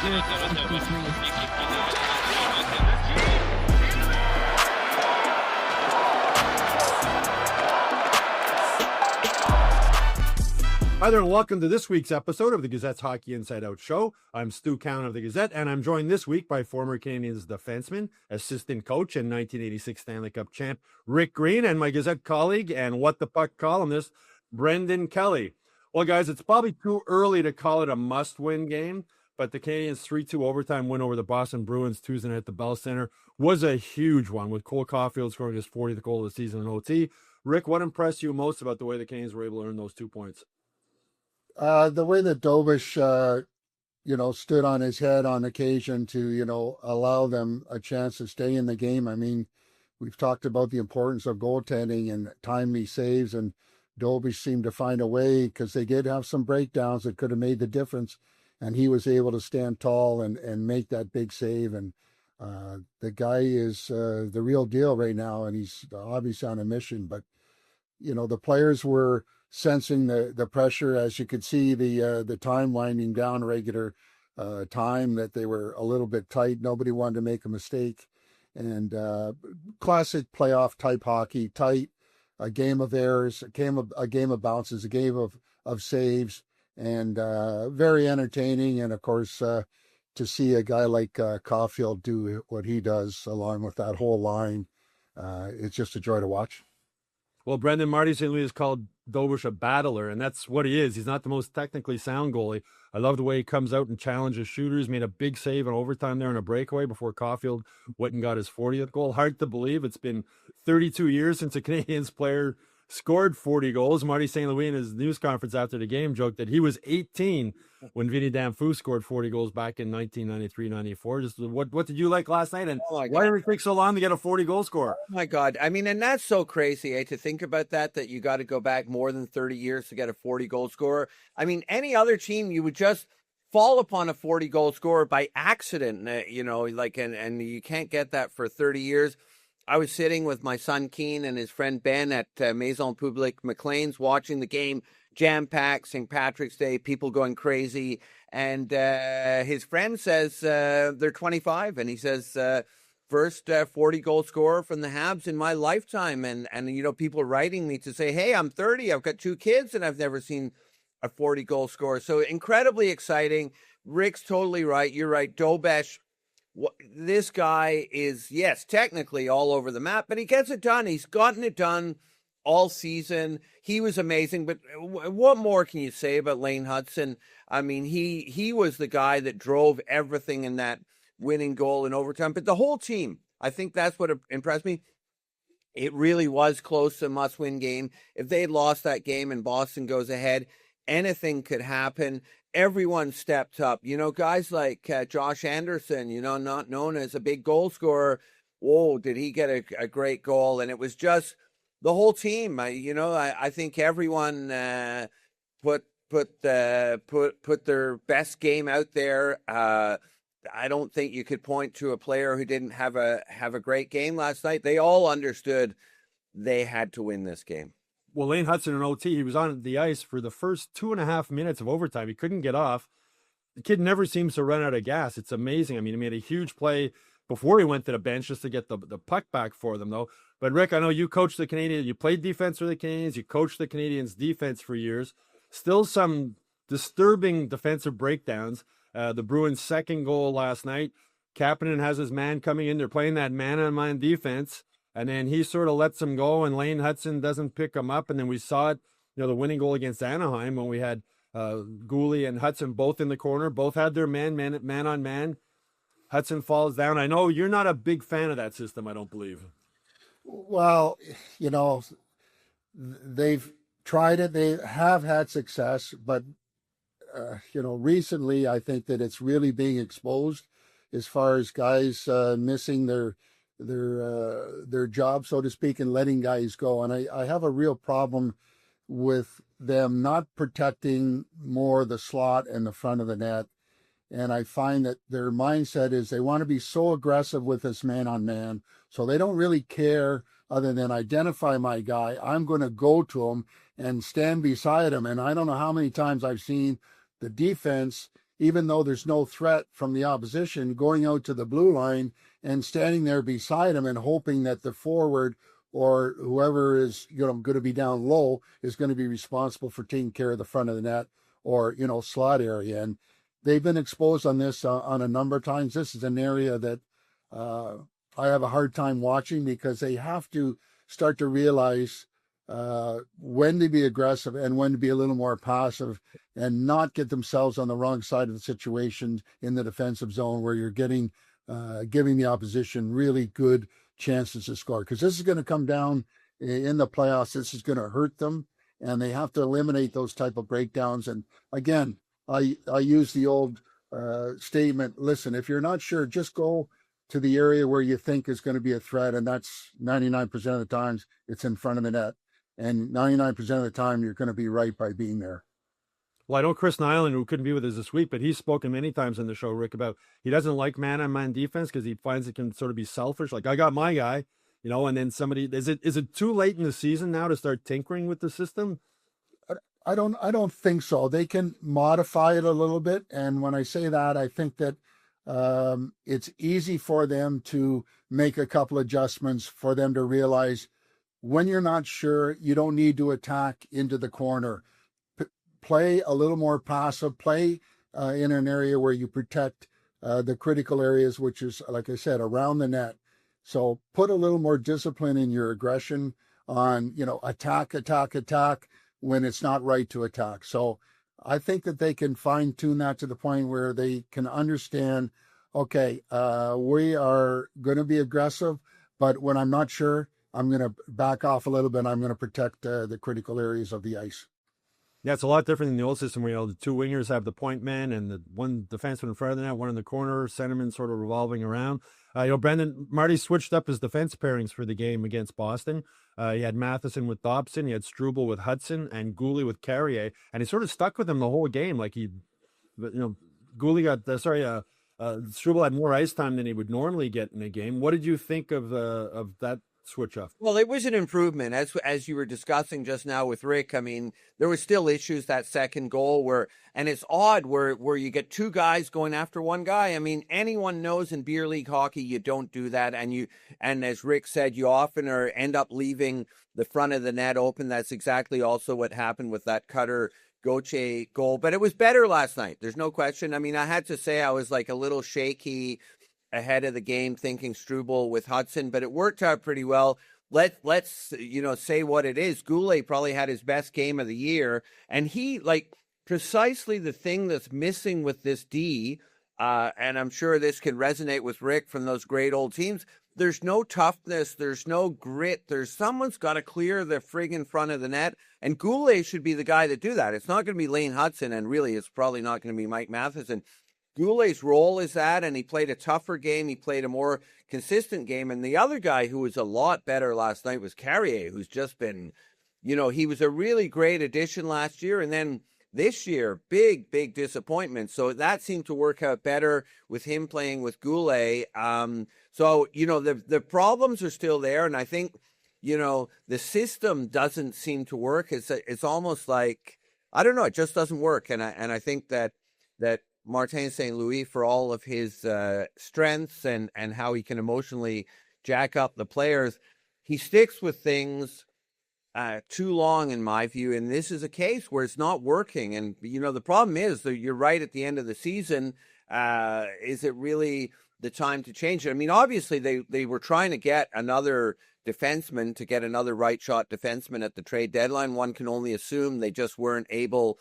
Hi there, and welcome to this week's episode of the Gazette's Hockey Inside Out Show. I'm Stu Cowan of the Gazette, and I'm joined this week by former Canadiens defenseman, assistant coach, and 1986 Stanley Cup champ Rick Green, and my Gazette colleague and What the Puck columnist, Brendan Kelly. Well, guys, it's probably too early to call it a must-win game, but the Canadiens' 3-2 overtime win over the Boston Bruins Tuesday night at the Bell Center was a huge one, with Cole Caufield scoring his 40th goal of the season in OT. Rick, what impressed you most about the way the Canadiens were able to earn those 2 points? The way that Dobish, stood on his head on occasion to, allow them a chance to stay in the game. I mean, we've talked about the importance of goaltending and timely saves, and Dobish seemed to find a way because they did have some breakdowns that could have made the difference, and he was able to stand tall and make that big save. And the guy is the real deal right now, and he's obviously on a mission. But, the players were sensing the pressure, as you could see the time winding down regular time, that they were a little bit tight. Nobody wanted to make a mistake. And classic playoff type hockey, tight, a game of errors, a game of bounces, a game of saves, and very entertaining. And of course, to see a guy like Caufield do what he does along with that whole line, it's just a joy to watch. Well, Brendan, Marty St. Louis has called Dobish a battler, and that's what he is. He's not the most technically sound goalie. I love the way he comes out and challenges shooters. Made a big save in overtime there in a breakaway before Caufield went and got his 40th goal. Hard to believe it's been 32 years since a Canadiens player scored 40 goals. Marty St. Louis in his news conference after the game joked that he was 18 when Vincent Damphousse scored 40 goals back in 1993-94. Just what did you like last night, and why did it take so long to get a 40 goal score? Oh my God. I mean, and that's so crazy, to think about that you got to go back more than 30 years to get a 40 goal scorer. I mean, any other team, you would just fall upon a 40 goal scorer by accident, and you can't get that for 30 years. I was sitting with my son Keane and his friend Ben at Maison Publique McLean's watching the game, jam-packed, St. Patrick's Day, people going crazy. And his friend says they're 25, and he says, first 40-goal scorer from the Habs in my lifetime. And people writing me to say, hey, I'm 30, I've got 2 kids, and I've never seen a 40-goal scorer. So incredibly exciting. Rick's totally right. You're right. Dobish. This guy is, yes, technically all over the map, but he gets it done. He's gotten it done all season. He was amazing. But what more can you say about Lane Hutson? I mean, he was the guy that drove everything in that winning goal in overtime. But the whole team, I think that's what impressed me. It really was close to a must-win game. If they had lost that game and Boston goes ahead, anything could happen. Everyone stepped up. Guys like Josh Anderson, not known as a big goal scorer. Whoa, did he get a great goal? And it was just the whole team. I think everyone put their best game out there. I don't think you could point to a player who didn't have a great game last night. They all understood they had to win this game. Well, Lane Hutson in OT, he was on the ice for the first 2.5 minutes of overtime. He couldn't get off. The kid never seems to run out of gas. It's amazing. I mean, he made a huge play before he went to the bench just to get the puck back for them, though. But, Rick, I know you coached the Canadiens. You played defense for the Canadiens. You coached the Canadiens' defense for years. Still some disturbing defensive breakdowns. The Bruins' second goal last night, Kapanen has his man coming in. They're playing that man-on-man defense. And then he sort of lets him go, and Lane Hutson doesn't pick him up. And then we saw it, the winning goal against Anaheim when we had Goalie and Hutson both in the corner. Both had their man on man. Hutson falls down. I know you're not a big fan of that system, I don't believe. Well, they've tried it. They have had success. But, recently I think that it's really being exposed as far as guys missing their job, so to speak, and letting guys go. And I have a real problem with them not protecting more the slot and the front of the net. And I find that their mindset is they want to be so aggressive with this man-on-man, so they don't really care other than identify my guy. I'm going to go to him and stand beside him. And I don't know how many times I've seen the defense even though there's no threat from the opposition, going out to the blue line and standing there beside him and hoping that the forward or whoever is, going to be down low is going to be responsible for taking care of the front of the net or, slot area. And they've been exposed on this on a number of times. This is an area that I have a hard time watching because they have to start to realize when to be aggressive and when to be a little more passive and not get themselves on the wrong side of the situation in the defensive zone where you're giving the opposition really good chances to score. Because this is going to come down in the playoffs. This is going to hurt them, and they have to eliminate those type of breakdowns. And again, I use the old statement, listen, if you're not sure, just go to the area where you think is going to be a threat, and that's 99% of the times it's in front of the net. And 99% of the time, you're going to be right by being there. Well, I know Chris Nyland, who couldn't be with us this week, but he's spoken many times on the show, Rick, about he doesn't like man-on-man defense because he finds it can sort of be selfish. Like, I got my guy, and then somebody, is it too late in the season now to start tinkering with the system? I don't think so. They can modify it a little bit. And when I say that, I think that it's easy for them to make a couple adjustments for them to realize when you're not sure, you don't need to attack into the corner. Play a little more passive, play in an area where you protect the critical areas, which is, like I said, around the net. So put a little more discipline in your aggression on, attack when it's not right to attack. So I think that they can fine tune that to the point where they can understand, okay, we are going to be aggressive, but when I'm not sure, I'm going to back off a little bit. I'm going to protect the critical areas of the ice. Yeah, it's a lot different than the old system where, the two wingers have the point man and the one defenseman in front of the net, one in the corner, centerman sort of revolving around. Brendan, Marty switched up his defense pairings for the game against Boston. He had Matheson with Dobson, he had Struble with Hudson, and Goalie with Carrier, and he sort of stuck with him the whole game. Like Goalie got, Struble had more ice time than he would normally get in a game. What did you think of that switch up? Well, it was an improvement as you were discussing just now with Rick. I mean, there were still issues that second goal and it's odd where you get two guys going after one guy. I mean, anyone knows in beer league hockey you don't do that, and as Rick said, you often end up leaving the front of the net open. That's exactly also what happened with that Cutter Gauthier goal. But it was better last night. There's no question. I mean, I had to say I was like a little shaky ahead of the game thinking Struble with Hudson, but it worked out pretty well. Let's say what it is. Goulet probably had his best game of the year, and he, precisely the thing that's missing with this D, and I'm sure this can resonate with Rick from those great old teams. There's no toughness, there's no grit. Someone's got to clear the friggin' front of the net, and Goulet should be the guy to do that. It's not going to be Lane Hudson, and really it's probably not going to be Mike Matheson. Goulet's role is that, and he played a tougher game. He played a more consistent game. And the other guy who was a lot better last night was Carrier, who's just been, he was a really great addition last year. And then this year, big disappointment. So that seemed to work out better with him playing with Goulet. So, the problems are still there. And I think, the system doesn't seem to work. It's almost like, I don't know, it just doesn't work. And I think that Martin St. Louis, for all of his strengths and how he can emotionally jack up the players, he sticks with things too long, in my view. And this is a case where it's not working. And, the problem is that you're right at the end of the season. Is it really the time to change it? I mean, obviously, they were trying to get another defenseman, to get another right shot defenseman at the trade deadline. One can only assume they just weren't able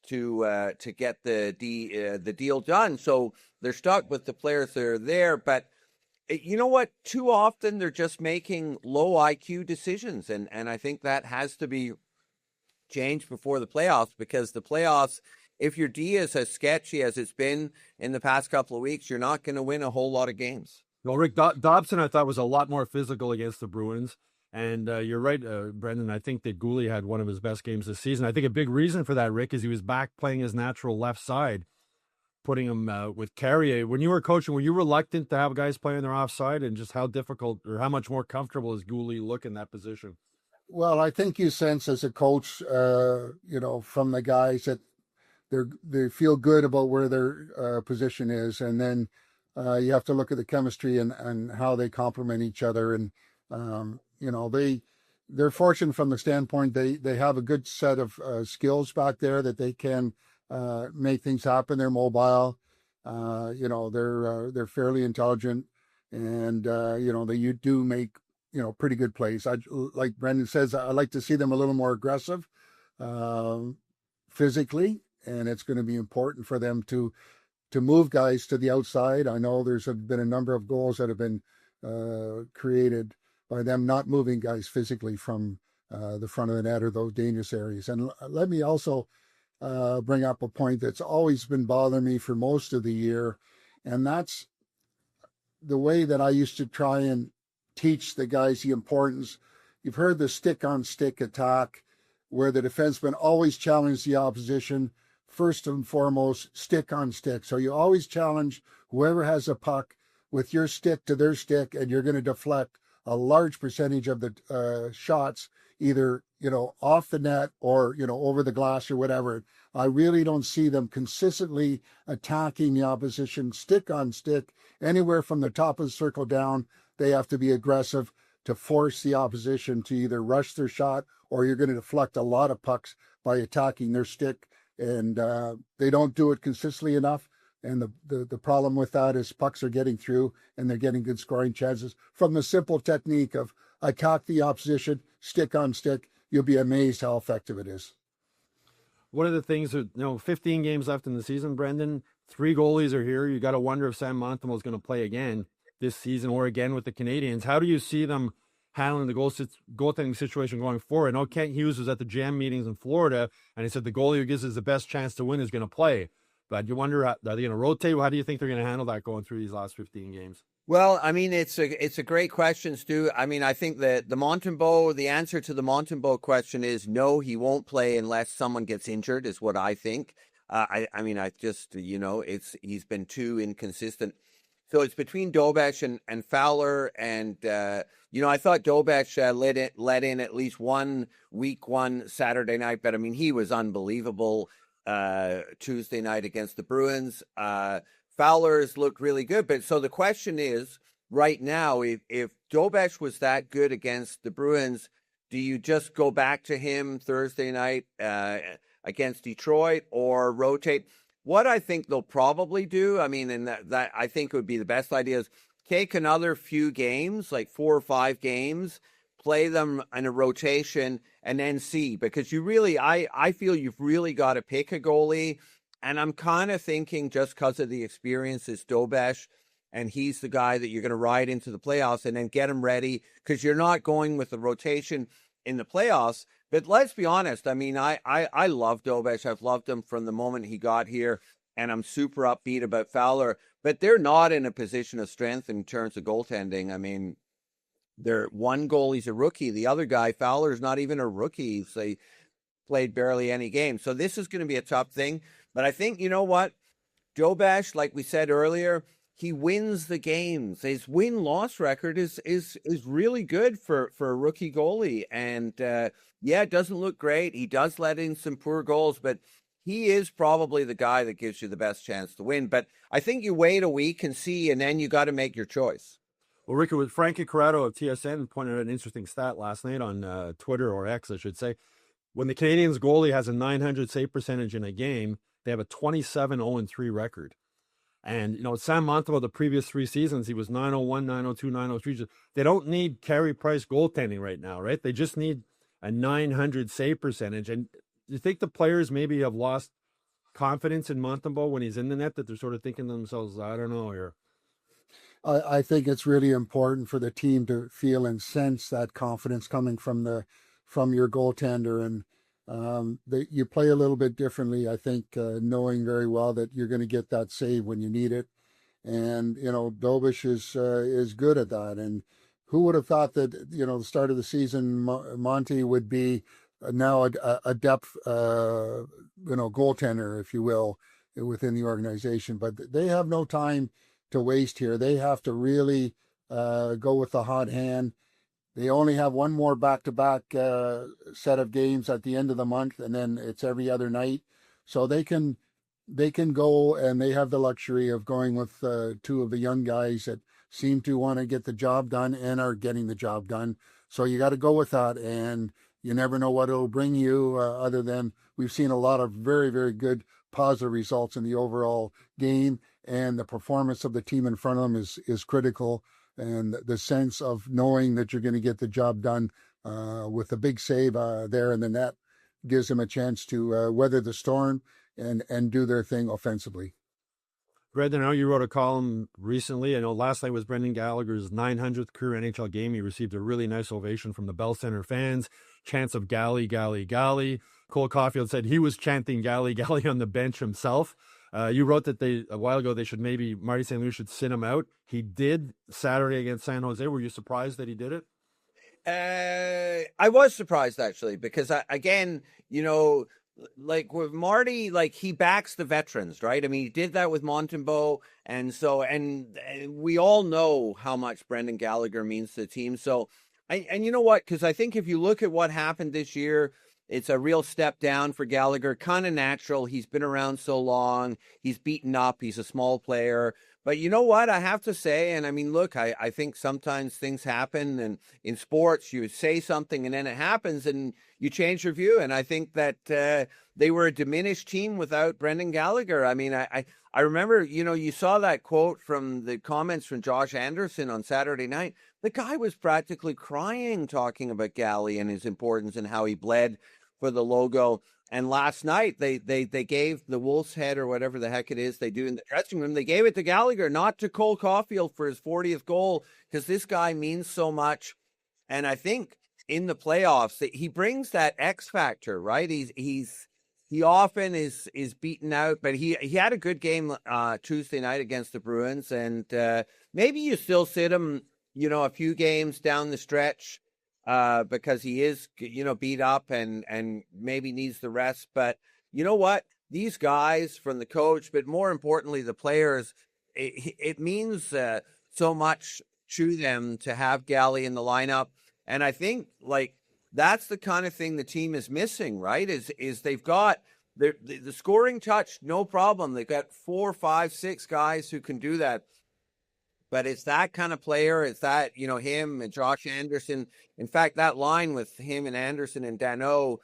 to get the deal done. So they're stuck with the players that are there. But you know what? Too often they're just making low IQ decisions. And I think that has to be changed before the playoffs, because the playoffs, if your D is as sketchy as it's been in the past couple of weeks, you're not going to win a whole lot of games. Well, Rick, Dobson, I thought, was a lot more physical against the Bruins. And you're right, Brendan. I think that Goalie had one of his best games this season. I think a big reason for that, Rick, is he was back playing his natural left side, putting him with Carrier. When you were coaching, were you reluctant to have guys playing their offside, and just how difficult or how much more comfortable does Goalie look in that position? Well, I think you sense as a coach, from the guys that they feel good about where their position is, and then you have to look at the chemistry and how they complement each other. And they're fortunate from the standpoint they have a good set of skills back there that they can make things happen. They're mobile. They're fairly intelligent, and they do make pretty good plays. Like Brendan says, I like to see them a little more aggressive physically, and it's going to be important for them to move guys to the outside. I know there's been a number of goals that have been created by them not moving guys physically from the front of the net or those dangerous areas. And let me also bring up a point that's always been bothering me for most of the year, and that's the way that I used to try and teach the guys the importance. You've heard the stick-on-stick attack, where the defenseman always challenged the opposition. First and foremost, stick-on-stick. So you always challenge whoever has a puck with your stick to their stick, and you're going to deflect a large percentage of the shots, either off the net or over the glass or whatever. I really don't see them consistently attacking the opposition stick on stick anywhere from the top of the circle down. They have to be aggressive to force the opposition to either rush their shot, or you're going to deflect a lot of pucks by attacking their stick. And they don't do it consistently enough. And the problem with that is pucks are getting through, and they're getting good scoring chances from the simple technique of attack the opposition, stick on stick. You'll be amazed how effective it is. One of the things, 15 games left in the season, Brendan. 3 goalies are here. You got to wonder if Sam Montembeault is going to play again this season or again with the Canadiens. How do you see them handling the goaltending situation going forward? I know Kent Hughes was at the GM meetings in Florida, and he said the goalie who gives us the best chance to win is going to play. But you wonder, are they going to rotate? How do you think they're going to handle that going through these last 15 games? Well, I mean, it's a great question, Stu. I mean, I think that the answer to the Montembeault question is no, he won't play unless someone gets injured, is what I think. He's been too inconsistent. So it's between Dobeš and Fowler, and I thought Dobeš let in at least one week one Saturday night, but I mean he was unbelievable Tuesday night against the Bruins. Fowler's looked really good, but so the question is right now, if Dobeš was that good against the Bruins, do you just go back to him Thursday night against Detroit or rotate? What I think they'll probably do, I mean, and that I think would be the best idea, is take another few games, like 4 or 5 games, play them in a rotation, and then see. Because I feel you've really got to pick a goalie. And I'm kind of thinking, just because of the experience, is Dobeš, and he's the guy that you're going to ride into the playoffs and then get him ready, because you're not going with the rotation in the playoffs. But let's be honest. I mean, I love Dobeš. I've loved him from the moment he got here, and I'm super upbeat about Fowler. But they're not in a position of strength in terms of goaltending. I mean, one goalie's a rookie. The other guy, Fowler, is not even a rookie. They played barely any games. So this is going to be a tough thing. But I think, you know what? Dobeš, like we said earlier, he wins the games. His win-loss record is really good for a rookie goalie. And, it doesn't look great. He does let in some poor goals, but he is probably the guy that gives you the best chance to win. But I think you wait a week and see, and then you got to make your choice. Well, Rick, with Frankie Corrado of TSN pointed out an interesting stat last night on Twitter, or X, I should say. When the Canadiens goalie has a .900 save percentage in a game, they have a 27-0-3 record. And, Sam Montembeault, the previous 3 seasons, he was 901, 902, 903. They don't need Carey Price goaltending right now, right? They just need a .900 save percentage. And do you think the players maybe have lost confidence in Montembeault when he's in the net, that they're sort of thinking to themselves, I don't know here? I think it's really important for the team to feel and sense that confidence coming from your goaltender. And you play a little bit differently, I think, knowing very well that you're going to get that save when you need it. And, Dobeš is good at that. And who would have thought that, the start of the season, Monty would be now a depth, goaltender, if you will, within the organization. But they have no time to waste here. They have to really go with the hot hand. They only have one more back-to-back set of games at the end of the month, and then it's every other night. So they can go, and they have the luxury of going with two of the young guys that seem to want to get the job done and are getting the job done. So you got to go with that, and you never know what it'll bring you, other than we've seen a lot of very, very good positive results in the overall game, and the performance of the team in front of them is critical, and the sense of knowing that you're going to get the job done with a big save there in the net gives them a chance to weather the storm and do their thing offensively. Brendan, I know you wrote a column recently. I know last night was Brendan Gallagher's 900th career NHL game. He received a really nice ovation from the Bell Center fans. Chants of Galley, Galley, Galley. Cole Caufield said he was chanting Galley, Galley on the bench himself. You wrote that a while ago Marty St. Louis should sit him out. He did Saturday against San Jose. Were you surprised that he did it? I was surprised, actually, because again, like with Marty, like he backs the veterans, right? I mean, he did that with Montembeault, and we all know how much Brendan Gallagher means to the team. So, and you know what? Because I think if you look at what happened this year, it's a real step down for Gallagher. Kind of natural. He's been around so long. He's beaten up. He's a small player. But you know what? I have to say, and I mean, look, I think sometimes things happen, and in sports, you say something and then it happens and you change your view. And I think that they were a diminished team without Brendan Gallagher. I mean, I remember, you saw that quote from the comments from Josh Anderson on Saturday night. The guy was practically crying talking about Galley and his importance and how he bled for the logo. And last night, they gave the Wolf's Head, or whatever the heck it is they do in the dressing room, they gave it to Gallagher, not to Cole Caufield for his 40th goal, because this guy means so much. And I think in the playoffs, he brings that X factor, right? He often is beaten out, but he had a good game Tuesday night against the Bruins, and maybe you still sit him, a few games down the stretch, because he is, beat up and maybe needs the rest. But you know what? These guys, from the coach, but more importantly, the players, it means so much to them to have Galley in the lineup. And I think, like, that's the kind of thing the team is missing, right? Is they've got the scoring touch, no problem. They've got 4, 5, 6 guys who can do that. But it's that kind of player. It's that, him and Josh Anderson. In fact, that line with him and Anderson and Danault,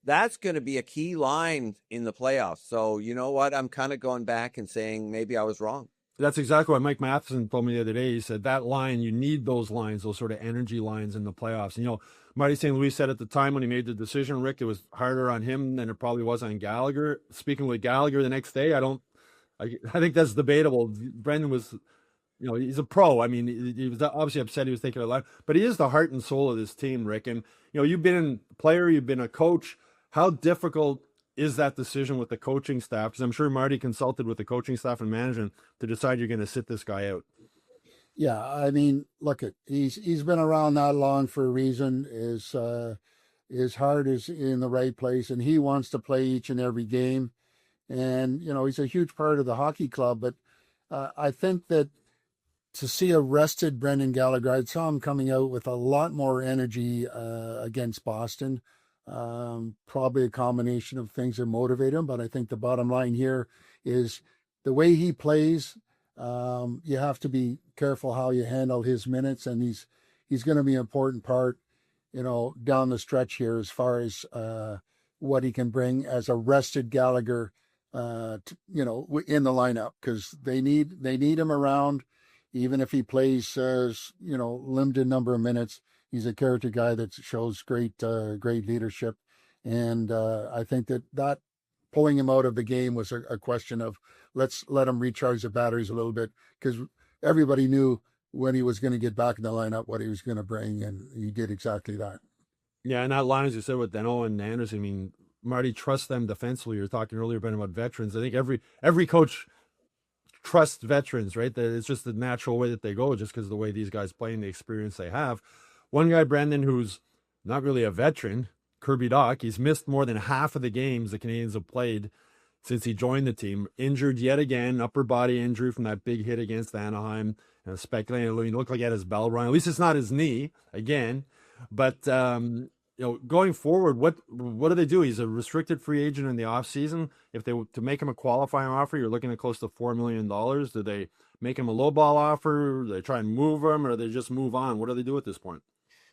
that's going to be a key line in the playoffs. So, you know what? I'm kind of going back and saying maybe I was wrong. That's exactly what Mike Matheson told me the other day. He said that line, you need those lines, those sort of energy lines in the playoffs. And, Marty St. Louis said at the time when he made the decision, Rick, it was harder on him than it probably was on Gallagher. Speaking with Gallagher the next day, I think that's debatable. Brendan was... he's a pro. I mean, he was obviously upset he was taking a lot, but he is the heart and soul of this team, Rick. And, you've been a player, you've been a coach. How difficult is that decision with the coaching staff? Because I'm sure Marty consulted with the coaching staff and management to decide you're going to sit this guy out. Yeah, I mean, look, he's been around that long for a reason. His heart is in the right place, and he wants to play each and every game. And, he's a huge part of the hockey club. But I think that to see a rested Brendan Gallagher, I saw him coming out with a lot more energy against Boston. Probably a combination of things that motivate him, but I think the bottom line here is the way he plays. You have to be careful how you handle his minutes, and he's going to be an important part, down the stretch here as far as what he can bring as a rested Gallagher, in the lineup, because they need him around. Even if he plays, limited number of minutes, he's a character guy that shows great leadership. And I think that pulling him out of the game was a question of let's let him recharge the batteries a little bit, because everybody knew when he was going to get back in the lineup what he was going to bring, and he did exactly that. Yeah, and that line, as you said, with Danault and Anderson, I mean, Marty trusts them defensively. You were talking earlier about veterans. I think every coach trust veterans, right? That it's just the natural way that they go, just because of the way these guys play and the experience they have. One guy, Brendan, who's not really a veteran, Kirby Dach, he's missed more than half of the games the Canadiens have played since he joined the team. Injured yet again, upper body injury from that big hit against Anaheim. Speculating, he looked like he had his bell rung. At least it's not his knee again. But going forward, what do they do? He's a restricted free agent in the offseason. If they to make him a qualifying offer, you're looking at close to $4 million. Do they make him a lowball offer? Do they try and move him, or do they just move on? What do they do at this point?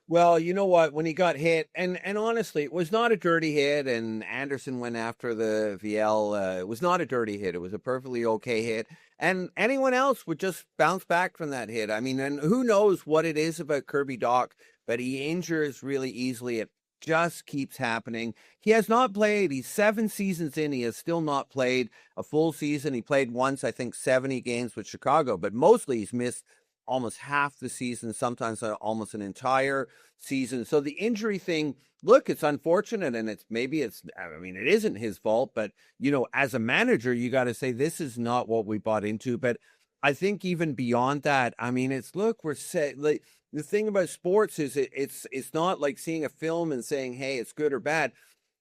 Well, you know what? When he got hit, and honestly, it was not a dirty hit, and Anderson went after the VL. It was not a dirty hit. It was a perfectly okay hit, and anyone else would just bounce back from that hit. I mean, and who knows what it is about Kirby Dach, but he injures really easily. It just keeps happening. He has not played. He's 7 seasons in. He has still not played a full season. He played once, I think, 70 games with Chicago, but mostly he's missed almost half the season, sometimes almost an entire season. So the injury thing, look, it's unfortunate, and it isn't his fault, but, as a manager, you got to say, this is not what we bought into. But I think even beyond that, we're set. Like, the thing about sports is it's not like seeing a film and saying, hey, it's good or bad.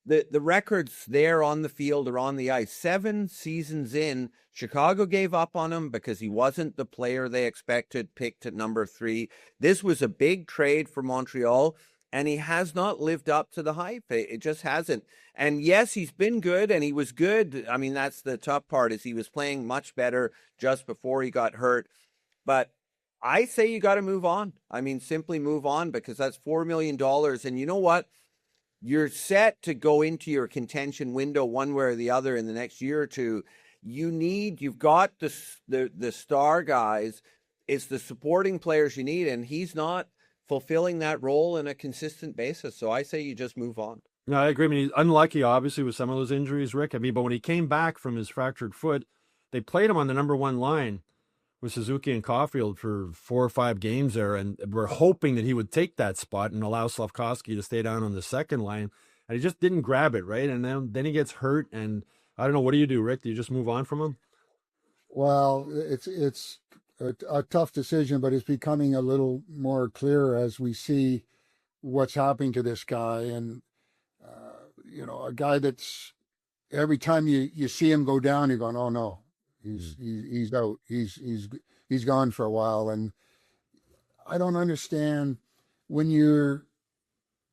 The record's there on the field or on the ice. 7 seasons in, Chicago gave up on him because he wasn't the player they expected, picked at number 3. This was a big trade for Montreal, and he has not lived up to the hype. It just hasn't. And yes, he's been good, and he was good. I mean, that's the tough part, is he was playing much better just before he got hurt. But I say you got to move on. I mean, simply move on, because that's $4 million. And you know what? You're set to go into your contention window one way or the other in the next year or two. You've got the star guys. It's the supporting players you need, and he's not fulfilling that role in a consistent basis. So I say you just move on. No, I agree. I mean, he's unlucky, obviously, with some of those injuries, Rick. I mean, but when he came back from his fractured foot, they played him on the number 1 line with Suzuki and Caufield for 4 or 5 games there, and we're hoping that he would take that spot and allow Slafkovsky to stay down on the second line, and he just didn't grab it, right? And then he gets hurt, and I don't know, what do you do, Rick? Do you just move on from him? Well, it's a tough decision, but it's becoming a little more clear as we see what's happening to this guy, and a guy that's, every time you see him go down, you're going, oh no. He's out. He's gone for a while, and I don't understand when you're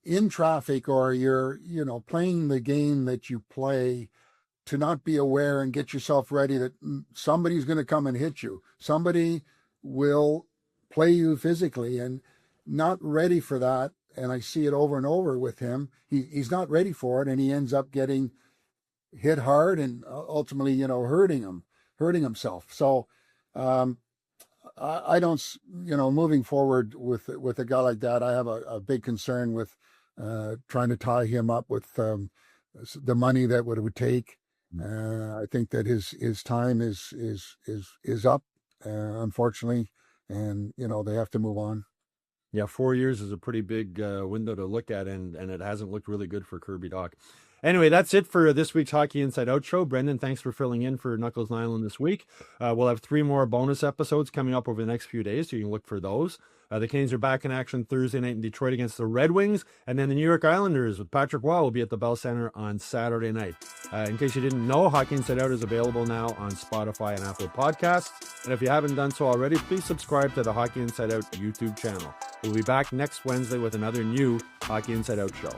in traffic or you're playing the game that you play, to not be aware and get yourself ready that somebody's going to come and hit you. Somebody will play you physically, and not ready for that. And I see it over and over with him. He's not ready for it, and he ends up getting hit hard and ultimately hurting himself. So I don't, moving forward with a guy like that, I have a big concern with trying to tie him up with the money that it would take. I think that his time is up, unfortunately, and they have to move on. Yeah, 4 years is a pretty big window to look at, and it hasn't looked really good for Kirby Dach. Anyway, that's it for this week's Hockey Inside Out show. Brendan, thanks for filling in for Knuckles Nyland this week. We'll have 3 more bonus episodes coming up over the next few days, so you can look for those. The Canadiens are back in action Thursday night in Detroit against the Red Wings, and then the New York Islanders with Patrick Waugh will be at the Bell Center on Saturday night. In case you didn't know, Hockey Inside Out is available now on Spotify and Apple Podcasts, and if you haven't done so already, please subscribe to the Hockey Inside Out YouTube channel. We'll be back next Wednesday with another new Hockey Inside Out show.